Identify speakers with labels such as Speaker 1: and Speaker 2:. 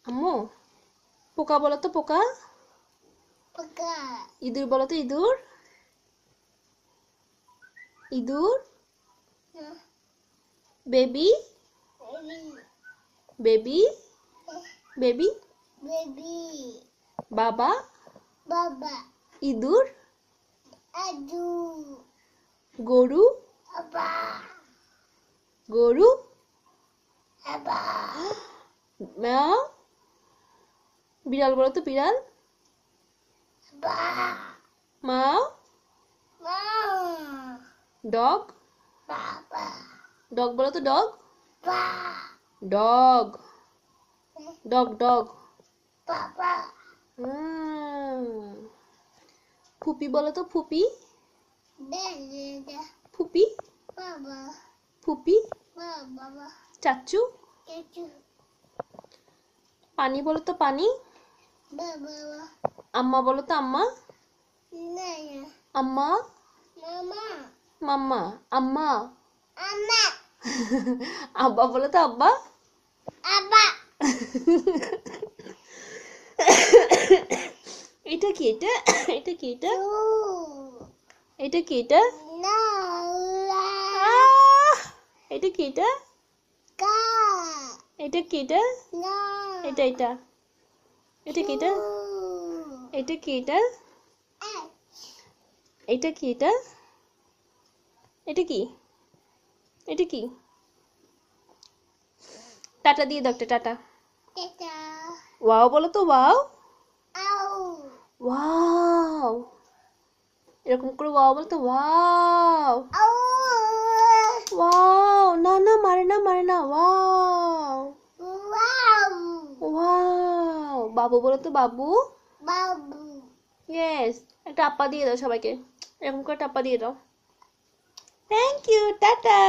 Speaker 1: আম্মু পোকা বলো তো পোকা। ইঁদুর বলো তো ইঁদুর। ইঁদুর। Baby baby baby. বাবা ইঁদুর। গরু গরু। ম্যাও। বিড়াল বলো তো বিড়াল। মাও। ডগ ডগ বলো তো ডগ। Dog dog dog. ফুপি বলো তো ফুপি। ফুপি ফুপি। চাচু। পানি বলো তো পানি। আম্মা বলো তো আম্মা। আম্মা মাম্মা আম্মা। আব্বা বলো তো আব্বা। এটা কি এটা এটা কি এটা এটা কি এটা এটা কি এটা এটা কি এটা এটা এটা এটা কি এটা এটা কি এটা এটা কি এটা এটা কি এটা কি। টাটা দিয়ে দাও একটা টাটা। ওয়াও বলো তো ওয়াও। ওয়াও এরকম করে ওয়াও বলো তো ওয়াও। ওয়াও না না মারে না মারে না ওয়াও। ওয়াও বাবু বলো তো বাবু। ইয়েস একটা আপ্পা দিয়ে দাও সবাইকে এরকম করে টাপ্পা দিয়ে দাও। Thank you tata.